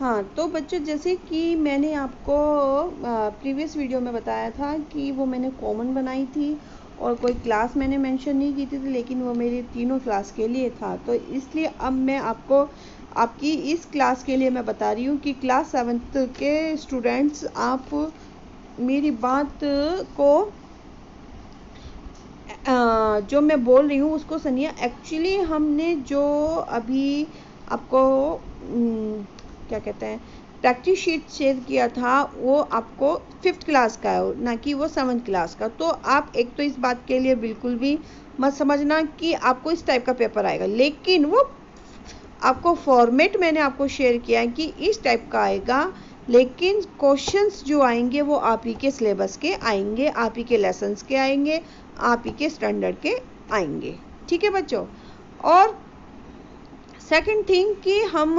हाँ, तो बच्चों जैसे कि मैंने आपको प्रीवियस वीडियो में बताया था कि वो मैंने कॉमन बनाई थी और कोई क्लास मैंने मेंशन नहीं की थी, लेकिन वो मेरी तीनों क्लास के लिए था। तो इसलिए अब मैं आपको आपकी इस क्लास के लिए मैं बता रही हूँ कि क्लास 7th के स्टूडेंट्स आप मेरी बात को जो मैं बोल रही हूँ उसको सुनिए। एक्चुअली हमने जो अभी आपको क्या कहते हैं प्रैक्टिस शीट शेयर किया था वो आपको 5th क्लास का है, ना कि वो 7th क्लास का। तो आप एक तो इस बात के लिए बिल्कुल भी मत समझना कि आपको इस टाइप का पेपर आएगा, लेकिन वो आपको फॉर्मेट मैंने आपको शेयर किया है कि इस टाइप का आएगा, लेकिन क्वेश्चंस जो आएंगे वो आप ही के सिलेबस के आएंगे, आप ही के लेसन्स के आएंगे, आप ही के स्टैंडर्ड के आएंगे। ठीक है बच्चों। और सेकंड थिंग कि हम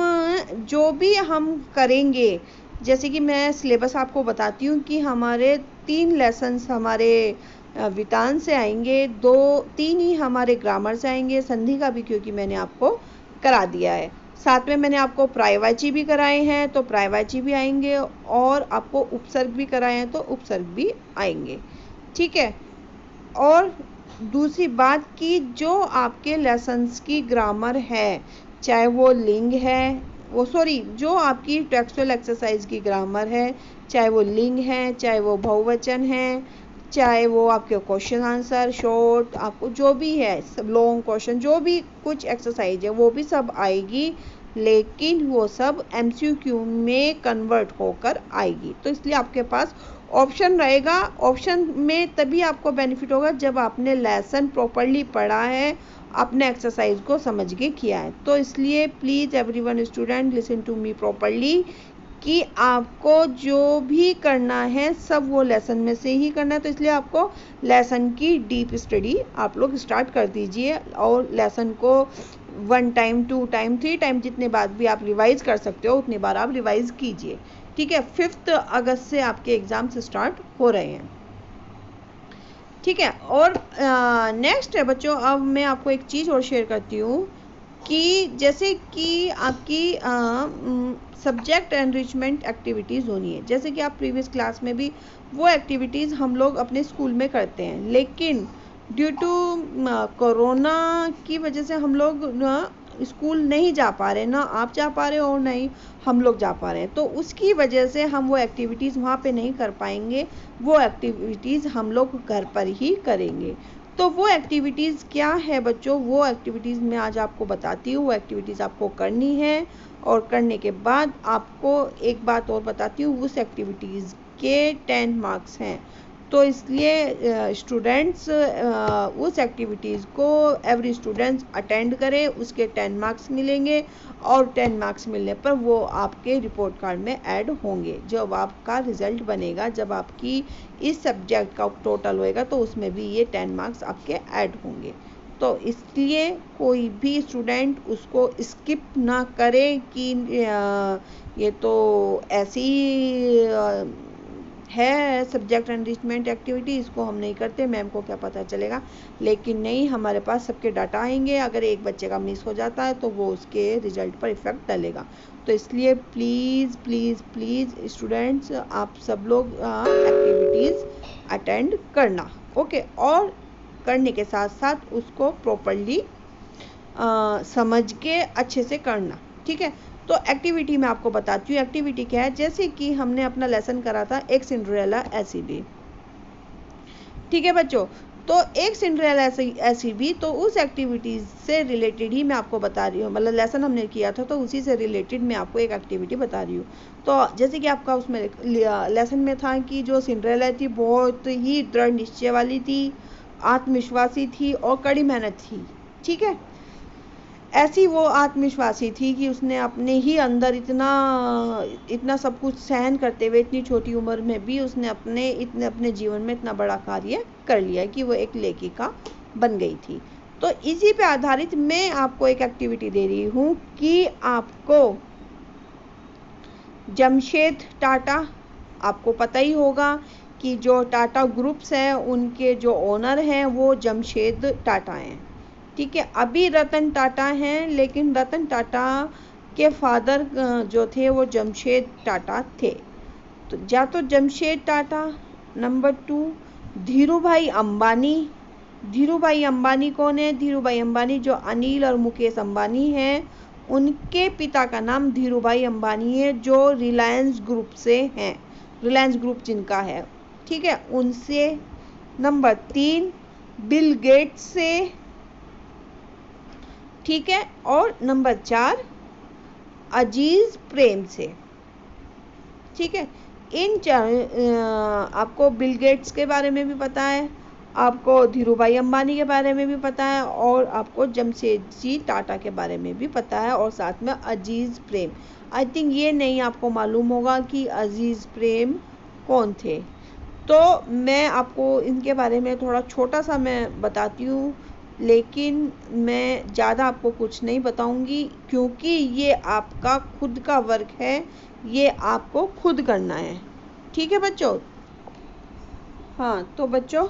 जो भी हम करेंगे, जैसे कि मैं सिलेबस आपको बताती हूँ कि हमारे 3 लेसन्स हमारे वितान से आएंगे, 2-3 ही हमारे ग्रामर से आएंगे, संधि का भी क्योंकि मैंने आपको करा दिया है। साथ में मैंने आपको पर्यायवाची भी कराए हैं तो पर्यायवाची भी आएंगे, और आपको उपसर्ग भी कराए हैं तो उपसर्ग भी आएंगे। ठीक है। और दूसरी बात कि जो आपके लेसन्स की ग्रामर है, चाहे वो लिंग है, जो आपकी टेक्सुअल एक्सरसाइज की ग्रामर है, चाहे वो लिंग है, चाहे वो बहुवचन है, चाहे वो आपके क्वेश्चन आंसर शॉर्ट, आपको जो भी है लॉन्ग क्वेश्चन, जो भी कुछ एक्सरसाइज है वो भी सब आएगी, लेकिन वो सब MCQ में कन्वर्ट होकर आएगी। तो इसलिए आपके पास ऑप्शन रहेगा। ऑप्शन में तभी आपको बेनिफिट होगा जब आपने लेसन प्रॉपरली पढ़ा है, आपने एक्सरसाइज को समझ के किया है। तो इसलिए please everyone student listen to me properly कि आपको जो भी करना है सब वो लेसन में से ही करना है। तो इसलिए आपको लेसन की डीप स्टडी आप लोग स्टार्ट कर दीजिए, और लेसन को 1 टाइम 2 टाइम 3 टाइम जितने बार भी आप रिवाइज कर सकते हो उतनी बार आप रिवाइज कीजिए। ठीक है। 5 अगस्त से आपके एग्ज़ाम्स स्टार्ट हो रहे हैं। ठीक है। और नेक्स्ट है बच्चों, अब मैं आपको एक चीज़ और शेयर करती हूँ कि जैसे कि आपकी सब्जेक्ट एनरिचमेंट एक्टिविटीज़ होनी है। जैसे कि आप प्रीवियस क्लास में भी वो एक्टिविटीज़ हम लोग अपने स्कूल में करते हैं, लेकिन ड्यू टू कोरोना की वजह से हम लोग स्कूल नहीं जा पा रहे, ना आप जा पा रहे हो और नहीं हम लोग जा पा रहे हैं। तो उसकी वजह से हम वो एक्टिविटीज़ वहाँ पे नहीं कर पाएंगे, वो एक्टिविटीज़ हम लोग घर पर ही करेंगे। तो वो एक्टिविटीज़ क्या है बच्चों, वो एक्टिविटीज़ मैं आज आपको बताती हूँ। वो एक्टिविटीज़ आपको करनी है, और करने के बाद आपको एक बात और बताती हूँ, उस एक्टिविटीज़ के 10 मार्क्स हैं। तो इसलिए स्टूडेंट्स उस एक्टिविटीज़ को एवरी स्टूडेंट्स अटेंड करें, उसके 10 मार्क्स मिलेंगे, और 10 मार्क्स मिलने पर वो आपके रिपोर्ट कार्ड में ऐड होंगे। जब आपका रिज़ल्ट बनेगा, जब आपकी इस सब्जेक्ट का टोटल होएगा तो उसमें भी ये 10 मार्क्स आपके ऐड होंगे। तो इसलिए कोई भी स्टूडेंट उसको स्किप ना करे कि ये तो ऐसी है सब्जेक्ट एनरिचमेंट एक्टिविटी, इसको हम नहीं करते, मैम को क्या पता चलेगा। लेकिन नहीं, हमारे पास सबके डाटा आएंगे, अगर एक बच्चे का मिस हो जाता है तो वो उसके रिजल्ट पर इफ़ेक्ट डालेगा। तो इसलिए प्लीज़ प्लीज़ प्लीज़ स्टूडेंट्स आप सब लोग एक्टिविटीज़ अटेंड करना। ओके। और करने के साथ साथ उसको प्रॉपरली समझ के अच्छे से करना। ठीक है। तो एक्टिविटी मैं आपको बताती हूँ। एक्टिविटी क्या है, जैसे कि हमने अपना लेसन करा था एक सिंड्रेला एसीबी। ठीक है बच्चों। तो एक सिंड्रेला एसीबी, तो उस एक्टिविटीज़ से रिलेटेड ही मैं आपको बता रही हूँ, मतलब लेसन हमने किया था तो उसी से रिलेटेड मैं आपको एक एक्टिविटी बता रही हूँ। तो जैसे कि आपका उसमें लेसन में था कि जो सिंड्रेला थी बहुत ही दृढ़ निश्चय वाली थी, आत्मविश्वासी थी और कड़ी मेहनत थी। ठीक है। ऐसी वो आत्मविश्वासी थी कि उसने अपने ही अंदर इतना सब कुछ सहन करते हुए इतनी छोटी उम्र में भी उसने अपने जीवन में इतना बड़ा कार्य कर लिया कि वो एक लेखिका बन गई थी। तो इसी पे आधारित मैं आपको एक एक्टिविटी दे रही हूँ कि आपको जमशेद टाटा, आपको पता ही होगा कि जो टाटा ग्रुप्स हैं उनके जो ओनर हैं वो जमशेद टाटा हैं। ठीक है। अभी रतन टाटा हैं, लेकिन रतन टाटा के फादर जो थे वो जमशेद टाटा थे। तो जमशेद टाटा। नंबर 2 धीरूभाई अंबानी। धीरूभाई अंबानी कौन है? धीरूभाई अंबानी जो अनिल और मुकेश अंबानी हैं, उनके पिता का नाम धीरूभाई अंबानी है, जो रिलायंस ग्रुप से हैं, रिलायंस ग्रुप जिनका है, ठीक है, उनसे। नंबर 3 बिल गेट्स से, ठीक है। और नंबर 4 अजीज प्रेम से, ठीक है। इन आपको बिल गेट्स के बारे में भी पता है, आपको धीरूभाई अंबानी के बारे में भी पता है, और आपको जमशेदजी टाटा के बारे में भी पता है, और साथ में अजीज प्रेम। आई थिंक ये नहीं आपको मालूम होगा कि अजीज प्रेम कौन थे। तो मैं आपको इनके बारे में थोड़ा छोटा सा मैं बताती हूँ, लेकिन मैं ज़्यादा आपको कुछ नहीं बताऊँगी, क्योंकि ये आपका खुद का वर्क है, ये आपको खुद करना है, ठीक है बच्चों। हाँ, तो बच्चों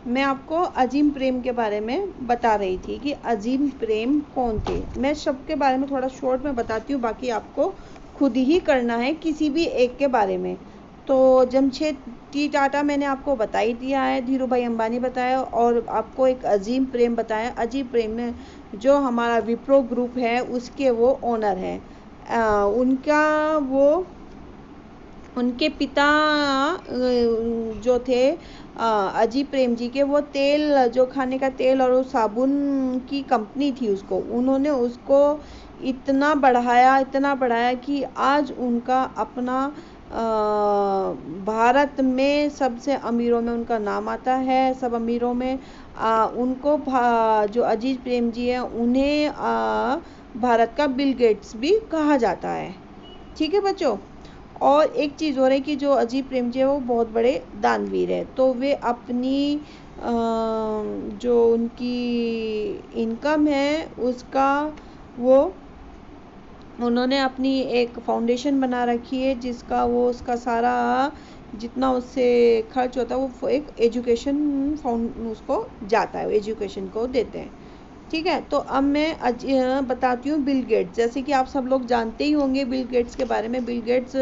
मैं आपको अजीम प्रेम के बारे में बता रही थी कि अजीम प्रेम कौन थे। मैं सबके बारे में थोड़ा शॉर्ट में बताती हूँ, बाकी आपको खुद ही करना है किसी भी एक के बारे में। तो जमशेदजी टाटा मैंने आपको बता ही दिया है, धीरूभाई अंबानी बताया, और आपको एक अजीम प्रेम बताया। अजीम प्रेम में जो हमारा विप्रो ग्रुप है उसके वो ओनर हैं। उनके पिता जो थे अजीम प्रेम जी के, वो तेल, जो खाने का तेल और साबुन की कंपनी थी, उन्होंने उसको इतना बढ़ाया कि आज उनका अपना भारत में सबसे अमीरों में उनका नाम आता है, सब अमीरों में। उनको जो अजीज प्रेम जी हैं, उन्हें भारत का बिल गेट्स भी कहा जाता है, ठीक है बच्चों। और एक चीज़ हो रही कि जो अजीम प्रेम जी है वो बहुत बड़े दानवीर है, तो वे अपनी जो उनकी इनकम है उसका उन्होंने अपनी एक फाउंडेशन बना रखी है, जिसका उसका सारा जितना उससे खर्च होता है वो एक एजुकेशन उसको जाता है, एजुकेशन को देते हैं, ठीक है। तो अब मैं बताती हूँ बिल गेट्स। जैसे कि आप सब लोग जानते ही होंगे बिल गेट्स के बारे में। बिल गेट्स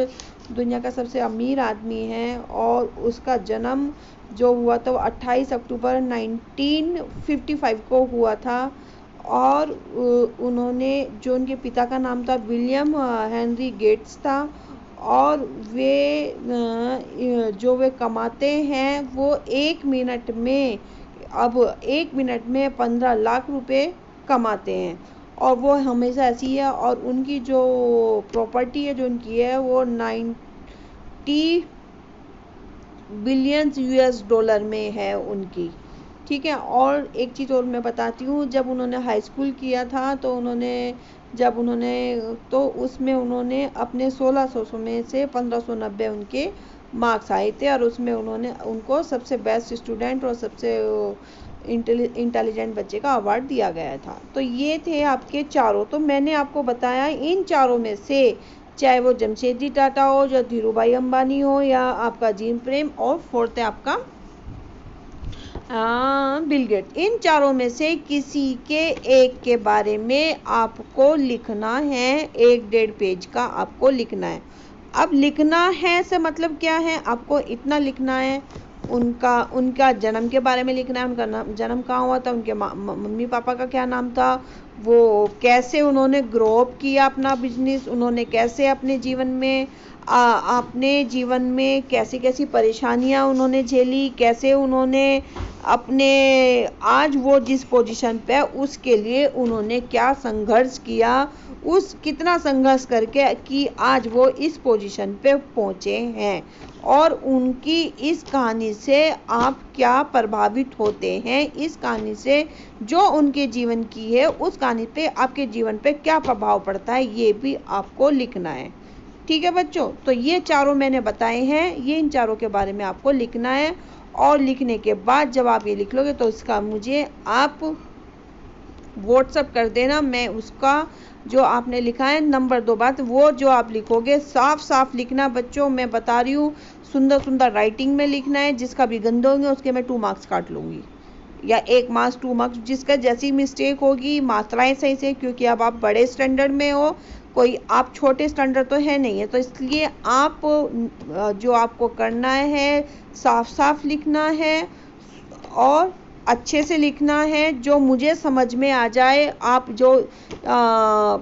दुनिया का सबसे अमीर आदमी है, और उसका जन्म जो हुआ था वो 28 अक्टूबर 1955 को हुआ था। और उन्होंने, जो उनके पिता का नाम था विलियम हेनरी गेट्स था, और वे कमाते हैं वो एक मिनट में 15 लाख रुपए कमाते हैं, और वो हमेशा ऐसी है। और उनकी जो प्रॉपर्टी है जो उनकी है वो 90 बिलियन US डॉलर में है उनकी, ठीक है। और एक चीज़ और मैं बताती हूँ, जब उन्होंने हाई स्कूल किया था तो उसमें उन्होंने अपने 1600 में से 1590 उनके मार्क्स आए थे, और उसमें उनको सबसे बेस्ट स्टूडेंट और सबसे इंटेलिजेंट बच्चे का अवार्ड दिया गया था। तो ये थे आपके चारों। तो मैंने आपको बताया इन चारों में से, चाहे वो जमशेदजी टाटा हो, या धीरूभाई अंबानी हो, या आपका अजीम प्रेम, और फोर्थ है आपका बिल गेट्स, इन चारों में से किसी के एक के बारे में आपको लिखना है, 1-1.5 पेज का आपको लिखना है। अब लिखना है से मतलब क्या है, आपको इतना लिखना है, उनका जन्म के बारे में लिखना है, उनका जन्म कहाँ हुआ था, उनके मम्मी पापा का क्या नाम था, वो कैसे उन्होंने ग्रो अप किया अपना बिजनेस, उन्होंने कैसे अपने जीवन में कैसी कैसी परेशानियां उन्होंने झेली, कैसे उन्होंने अपने आज वो जिस पोजीशन पे उसके लिए उन्होंने क्या संघर्ष किया, कितना संघर्ष करके कि आज वो इस पोजीशन पे पहुँचे हैं, और उनकी इस कहानी से आप क्या प्रभावित होते हैं, इस कहानी से जो उनके जीवन की है उस कहानी पे आपके जीवन पे क्या प्रभाव पड़ता है, ये भी आपको लिखना है, ठीक है बच्चों। तो ये चारों मैंने बताए हैं, ये इन चारों के बारे में आपको लिखना है, और लिखने के बाद जब आप ये लिख लोगे तो इसका मुझे आप व्हाट्सएप कर देना। मैं उसका जो आपने लिखा है, नंबर 2 बात, वो जो आप लिखोगे साफ साफ लिखना बच्चों, मैं बता रही हूँ, सुंदर सुंदर राइटिंग में लिखना है। जिसका भी गंदे होंगे उसके मैं 2 मार्क्स काट लूँगी, या 1 मार्क्स 2 मार्क्स, जिसका जैसी मिस्टेक होगी, मात्राएं सही से, क्योंकि अब आप बड़े स्टैंडर्ड में हो कोई आप छोटे स्टैंडर्ड तो है नहीं है, तो इसलिए आप जो आपको करना है साफ साफ लिखना है और अच्छे से लिखना है, जो मुझे समझ में आ जाए। आप जो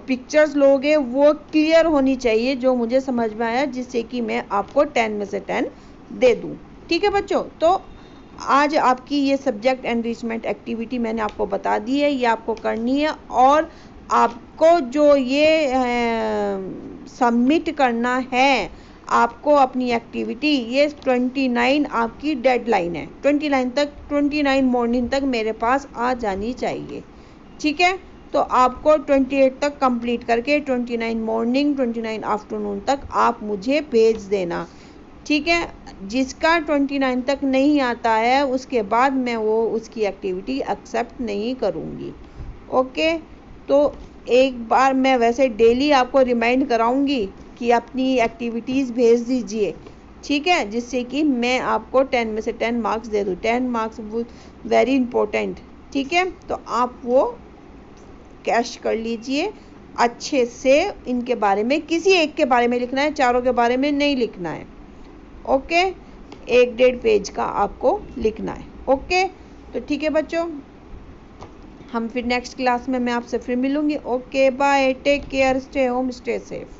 पिक्चर्स लोगे वो क्लियर होनी चाहिए, जो मुझे समझ में आया, जिससे कि मैं आपको 10 में से 10 दे दूं। ठीक है बच्चों, तो आज आपकी ये सब्जेक्ट एनरिचमेंट एक्टिविटी मैंने आपको बता दी है, ये आपको करनी है। और आपको जो ये सबमिट करना है आपको अपनी एक्टिविटी, ये 29 आपकी डेडलाइन है। 29 मॉर्निंग तक मेरे पास आ जानी चाहिए। ठीक है, तो आपको 28 तक कंप्लीट करके 29 मॉर्निंग 29 आफ्टरनून तक आप मुझे भेज देना। ठीक है, जिसका 29 तक नहीं आता है उसके बाद मैं वो उसकी एक्टिविटी एक्सेप्ट नहीं करूँगी। ओके, तो एक बार मैं वैसे डेली आपको रिमाइंड कराऊंगी कि अपनी एक्टिविटीज़ भेज दीजिए। ठीक है, जिससे कि मैं आपको 10 में से 10 मार्क्स दे दूँ। 10 मार्क्स वेरी इंपॉर्टेंट। ठीक है, तो आप वो कैश कर लीजिए अच्छे से। इनके बारे में किसी एक के बारे में लिखना है, चारों के बारे में नहीं लिखना है। ओके, 1-1.5 पेज का आपको लिखना है। ओके, तो ठीक है बच्चों, हम फिर नेक्स्ट क्लास में मैं आपसे फिर मिलूंगी। Okay bye, take care, stay home, stay safe.